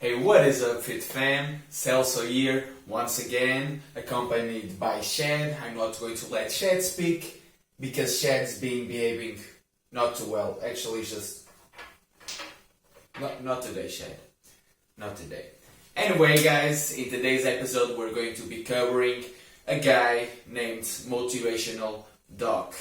Hey, what is up, Fit Fam? Celso here, once again, accompanied by Shad. I'm not going to let Shad speak, because Shad's behaving not too well. Actually, just... Not today, Shad. Not today. Anyway, guys, in today's episode, we're going to be covering a guy named Motivational Doc.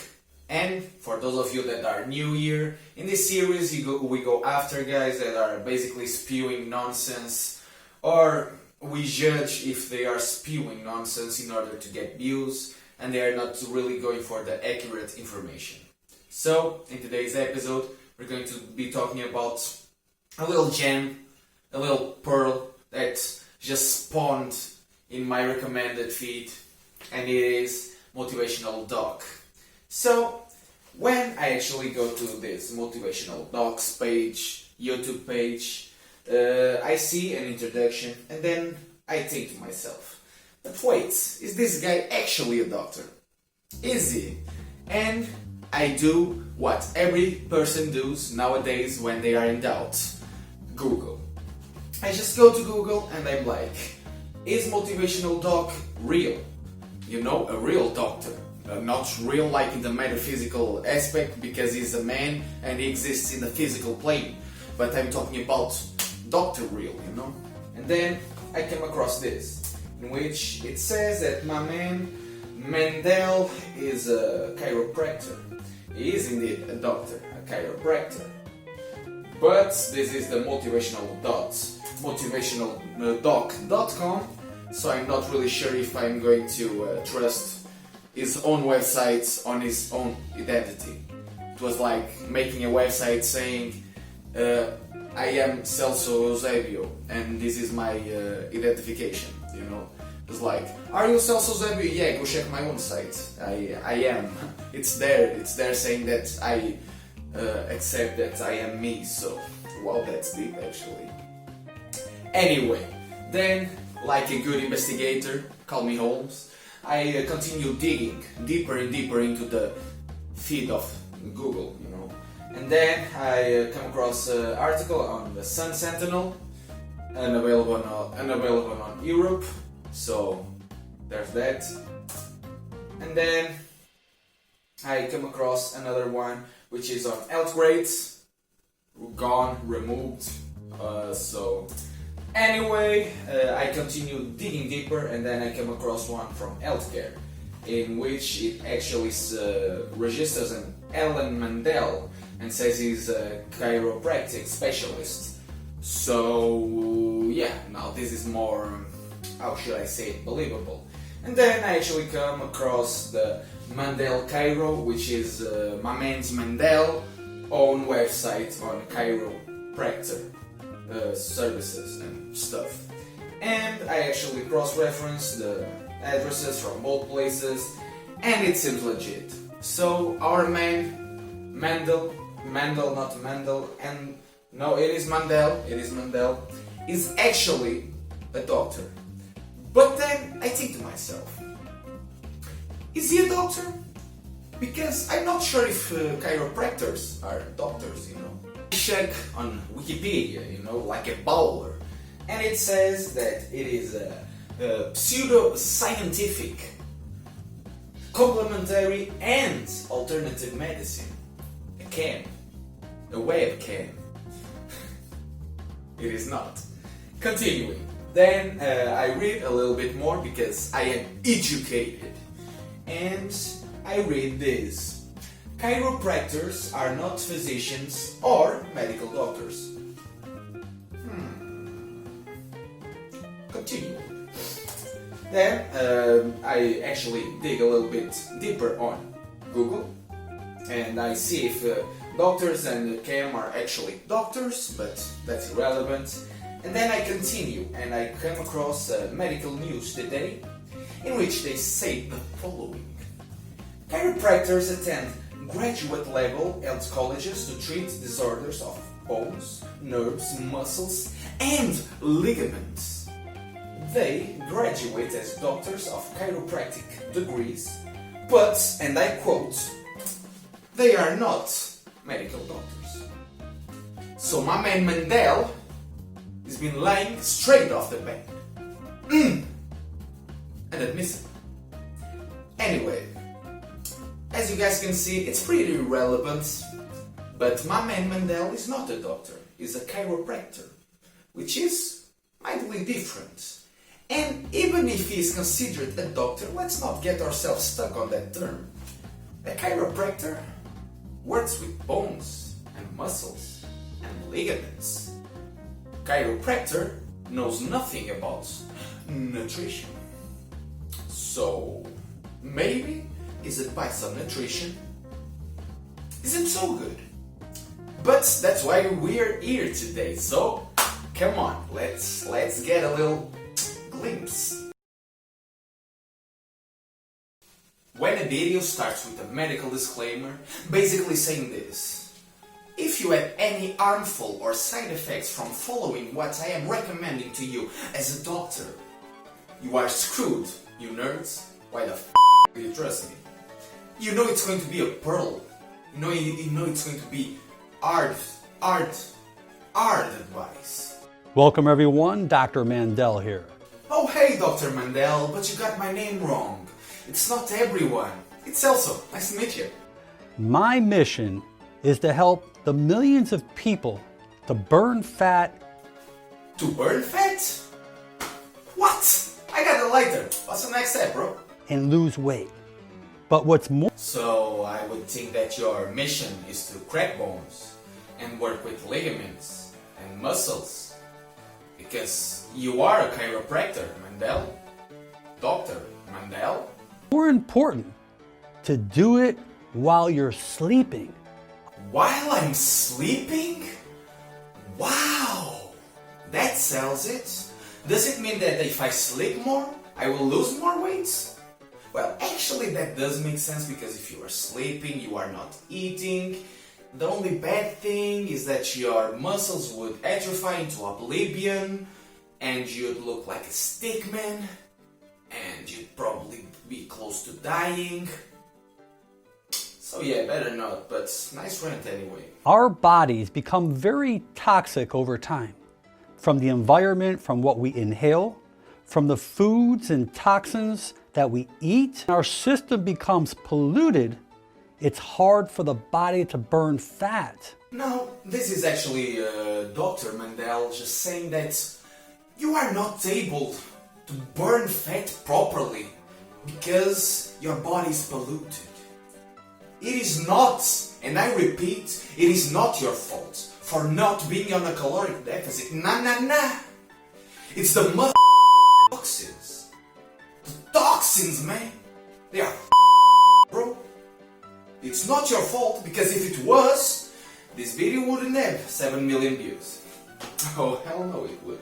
And for those of you that are new here, in this series we go after guys that are basically spewing nonsense, or we judge if they are spewing nonsense in order to get views, and they are not really going for the accurate information. So, in today's episode, we're going to be talking about a little gem, a little pearl that just spawned in my recommended feed, and it is Motivational Doc. So, when I actually go to this Motivational Docs page, YouTube page, I see an introduction and then I think to myself, but wait, is this guy actually a doctor? Is he? And I do what every person does nowadays when they are in doubt. Google. I just go to Google and I'm like, is Motivational Doc real? You know, a real doctor. Not real like in the metaphysical aspect, because he's a man and he exists in the physical plane, but I'm talking about doctor real, you know. And then I came across this, in which it says that my man Mandell is a chiropractor. He is indeed a doctor, a chiropractor. But this is the motivationaldoc.com, so I'm not really sure if I'm going to trust his own website on his own identity. It was like making a website saying, I am Celso Eusebio and this is my identification, you know. It's like, are you Celso Eusebio? Yeah, go check my own site. I am. It's there saying that I accept that I am me, so, wow, that's deep actually. Anyway, then, like a good investigator, call me Holmes, I continue digging deeper and deeper into the feed of Google, you know. And then I come across an article on the Sun Sentinel, unavailable on Europe, so there's that. And then I come across another one which is on health grades, gone, removed, so... Anyway, I continue digging deeper and then I came across one from healthcare, in which it actually registers an Alan Mandell and says he's a chiropractic specialist. So yeah, now this is more, how should I say, believable. And then I actually come across the Mandell Chiro, which is my man's Mandell own website on chiropractor services and stuff. And I actually cross-reference the addresses from both places and it seems legit. So our man Mandell, not Mandel, and no, it is Mandell, is actually a doctor. But then I think to myself, is he a doctor? Because I'm not sure if chiropractors are doctors, you know. Check on Wikipedia, you know, like a bowler, and it says that it is a pseudo-scientific, complementary and alternative medicine, a webcam. It is not. Continuing, then I read a little bit more because I am educated, and I read this. Chiropractors are not physicians or medical doctors. Continue. Then I actually dig a little bit deeper on Google and I see if doctors and chem are actually doctors, but that's irrelevant. And then I continue and I come across medical news today in which they say the following. Chiropractors attend graduate-level health colleges to treat disorders of bones, nerves, muscles, and ligaments. They graduate as doctors of chiropractic degrees, but, and I quote, they are not medical doctors. So my man Mandell He's been lying straight off the bed. And admits it. Anyway, as you guys can see, it's pretty irrelevant, but my man Mandell is not a doctor, he's a chiropractor, which is mildly different. And even if he is considered a doctor, let's not get ourselves stuck on that term. A chiropractor works with bones and muscles and ligaments. Chiropractor knows nothing about nutrition. So maybe his advice on nutrition isn't so good. But that's why we're here today. So come on, let's get a little glimpse. When a video starts with a medical disclaimer, basically saying this: if you have any harmful or side effects from following what I am recommending to you as a doctor, you are screwed, you nerds. Why the f*** do you trust me? You know it's going to be a pearl. You know it's going to be hard advice. Welcome everyone, Dr. Mandell here. Oh hey Dr. Mandell, but you got my name wrong. It's not everyone. It's Elso. Nice to meet you. My mission is to help the millions of people to burn fat. To burn fat? What? I got a lighter. What's the next step, bro? And lose weight. But what's more... So I would think that your mission is to crack bones and work with ligaments and muscles. Because you are a chiropractor, Mandell. Dr. Mandell. More important, to do it while you're sleeping. While I'm sleeping? Wow! That sells it. Does it mean that if I sleep more, I will lose more weight? Well, actually that does make sense, because if you are sleeping, you are not eating. The only bad thing is that your muscles would atrophy into oblivion, and you'd look like a stick man, and you'd probably be close to dying. So yeah, better not, but nice rant anyway. Our bodies become very toxic over time. From the environment, from what we inhale, from the foods and toxins that we eat. Our system becomes polluted. It's hard for the body to burn fat. Now, this is actually Dr. Mandell just saying that you are not able to burn fat properly because your body is polluted. It is not, and I repeat, it is not your fault for not being on a caloric deficit. Nah. It's the toxins. The toxins, man. They are bro. It's not your fault, because if it was, this video wouldn't have 7 million views. Oh, hell no it would.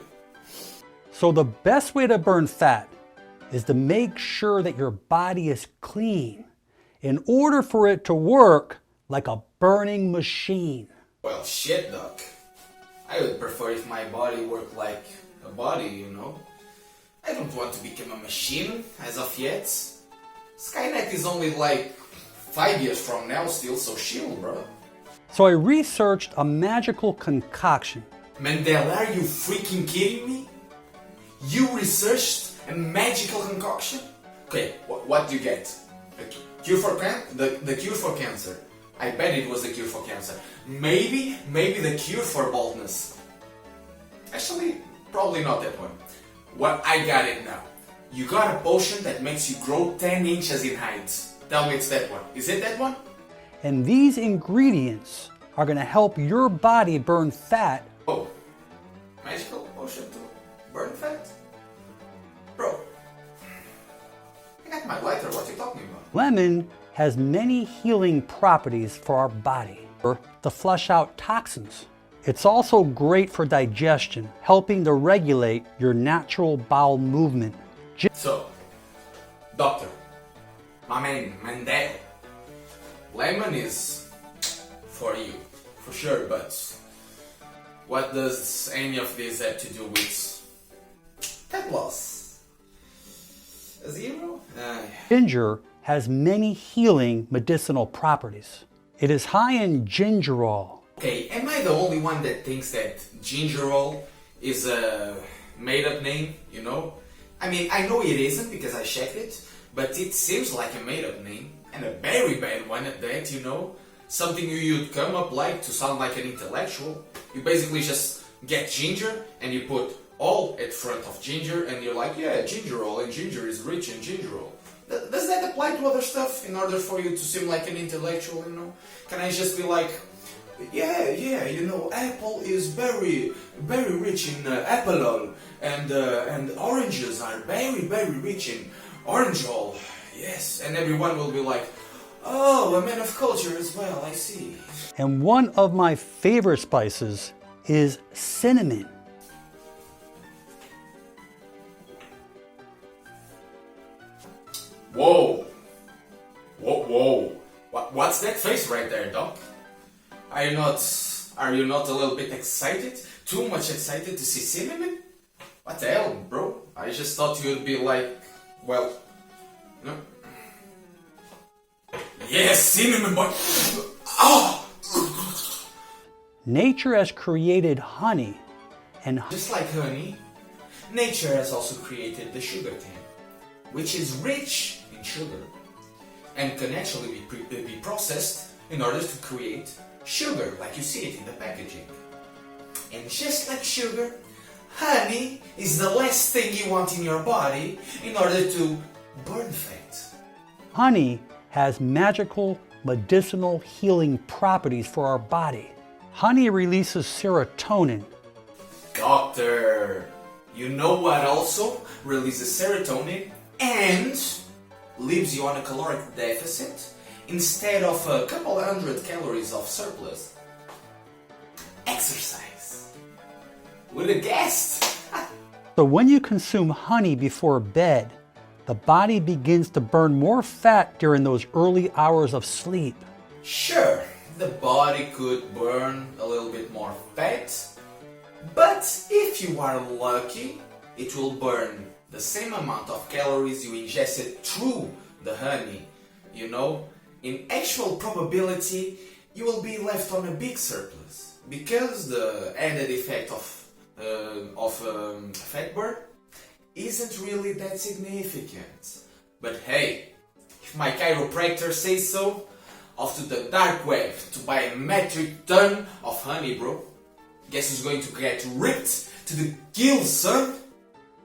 So the best way to burn fat is to make sure that your body is clean in order for it to work like a burning machine. Well, shit, Doc. I would prefer if my body worked like a body, you know? I don't want to become a machine as of yet. Skynet is only like 5 years from now still, so chill, bro. So I researched a magical concoction. Mandell, are you freaking kidding me? You researched a magical concoction? Okay, what do you get? The cure for cancer. I bet it was the cure for cancer. Maybe the cure for baldness. Actually, probably not that one. Well, I got it now. You got a potion that makes you grow 10 inches in height. Tell me it's that one. Is it that one? And these ingredients are going to help your body burn fat. Oh, magical potion to burn fat? Bro, I got my lighter. What are you talking about? Lemon has many healing properties for our body, to flush out toxins. It's also great for digestion, helping to regulate your natural bowel movement. So, doctor, my man Mandell, lemon is for you, for sure, but what does any of this have to do with fat loss? A zero? Ginger has many healing medicinal properties. It is high in gingerol. Okay, am I the only one that thinks that gingerol is a made-up name, you know? I mean, I know it isn't because I checked it, but it seems like a made-up name, and a very bad one at that, you know? Something you'd come up like to sound like an intellectual. You basically just get ginger and you put all at front of ginger and you're like, yeah, ginger ale, and ginger is rich in ginger ale. Does that apply to other stuff in order for you to seem like an intellectual, you know? Can I just be like, yeah, you know, apple is very rich in apple oil, and oranges are very rich in orange oil. Yes, and everyone will be like, oh, a man of culture as well, I see. And one of my favorite spices is cinnamon. Whoa. What's that face right there, Doc? Are you not a little bit excited? Too much excited to see cinnamon? What the hell, bro? I just thought you'd be like, well, no. Yes, cinnamon, but oh! Nature has created honey, and just like honey, nature has also created the sugar cane, which is rich in sugar and can actually be processed in order to create sugar, like you see it in the packaging. And just like sugar, honey is the last thing you want in your body in order to burn fat. honey has magical medicinal healing properties for our body. Honey releases serotonin. Doctor, you know what also releases serotonin and leaves you on a caloric deficit instead of a couple hundred calories of surplus? Exercise. With a guest. So when you consume honey before bed, the body begins to burn more fat during those early hours of sleep. Sure, the body could burn a little bit more fat, but if you are lucky, it will burn the same amount of calories you ingested through the honey. You know, in actual probability, you will be left on a big surplus because the added effect of fat burn isn't really that significant. But hey, if my chiropractor says so, off to the dark web to buy a metric ton of honey, bro. Guess who's going to get ripped to the gills, son?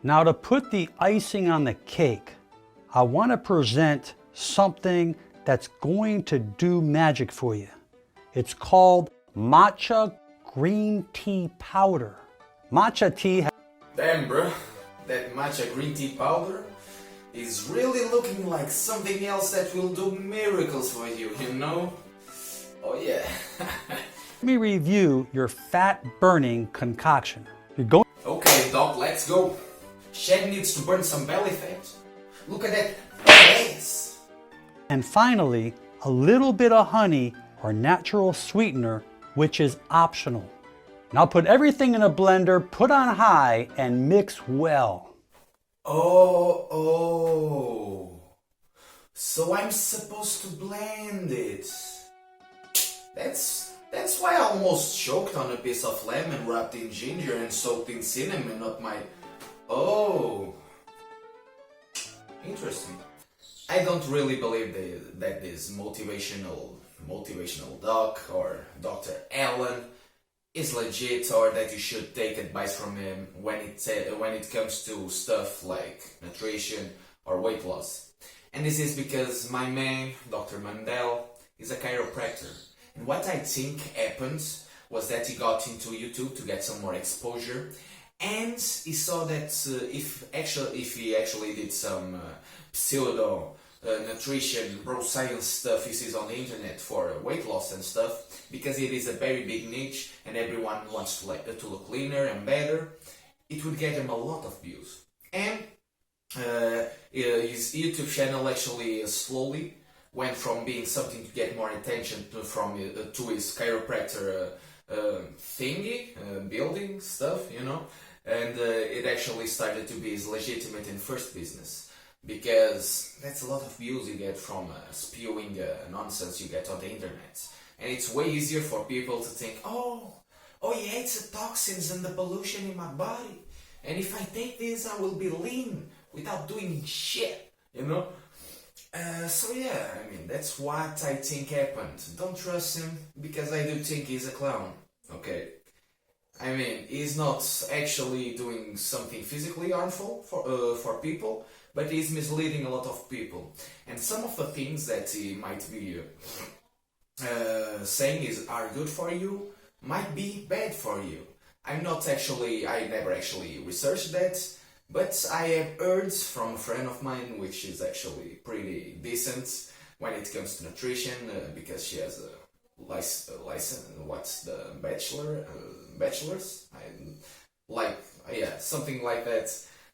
Now to put the icing on the cake, I want to present something that's going to do magic for you. It's called Matcha green tea powder. Matcha tea. Damn, bro. That matcha green tea powder is really looking like something else that will do miracles for you, you know? Oh yeah. Let me review your fat burning concoction. You're going. Okay, Doc, let's go. Shed needs to burn some belly fat. Look at that face. And finally, a little bit of honey or natural sweetener, which is optional. Now put everything in a blender, put on high, and mix well. Oh. So I'm supposed to blend it. That's why I almost choked on a piece of lemon wrapped in ginger and soaked in cinnamon up my... Oh. Interesting. I don't really believe that this motivational doc or Dr. Alan is legit, or that you should take advice from him when it comes to stuff like nutrition or weight loss. And this is because my man, Dr. Mandell, is a chiropractor. And what I think happened was that he got into YouTube to get some more exposure, and he saw that if he actually did some pseudo nutrition, bro science stuff he sees on the internet for weight loss and stuff, because it is a very big niche and everyone wants to look leaner and better, it would get him a lot of views. And his YouTube channel actually slowly went from being something to get more attention to his chiropractor thingy, building stuff, you know, and it actually started to be his legitimate and first business. Because that's a lot of views you get from spewing nonsense you get on the internet. And it's way easier for people to think, oh, oh yeah, it's the toxins and the pollution in my body. And if I take this, I will be lean without doing shit, you know? So yeah, I mean, that's what I think happened. Don't trust him, because I do think he's a clown, okay? I mean, he's not actually doing something physically harmful for people, but he's misleading a lot of people. And some of the things that he might be saying are good for you, might be bad for you. I never actually researched that, but I have heard from a friend of mine, which is actually pretty decent when it comes to nutrition, because she has a license, what's the bachelor's? Something like that.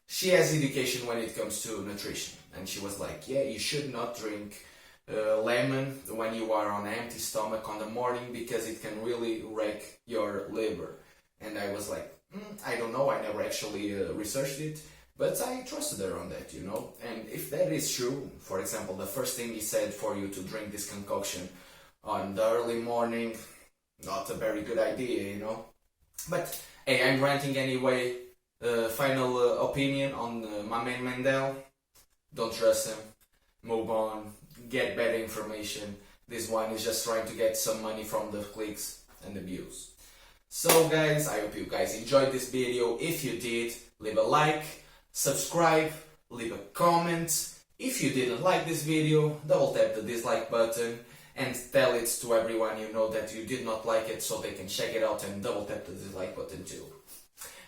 She has education when it comes to nutrition, and she was like, yeah, you should not drink lemon when you are on an empty stomach on the morning, because it can really wreck your liver. And I was like, I don't know, I never actually researched it, but I trusted her on that, you know. And if that is true, for example, the first thing he said for you to drink this concoction on the early morning, not a very good idea, you know. But hey, I'm ranting anyway. Final opinion on my man Mandell. Don't trust him. Move on. Get better information. This one is just trying to get some money from the clicks and the views. So guys, I hope you guys enjoyed this video. If you did, leave a like, subscribe, leave a comment. If you didn't like this video, double tap the dislike button and tell it to everyone you know that you did not like it, so they can check it out and double tap the dislike button too.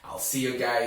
I'll see you guys.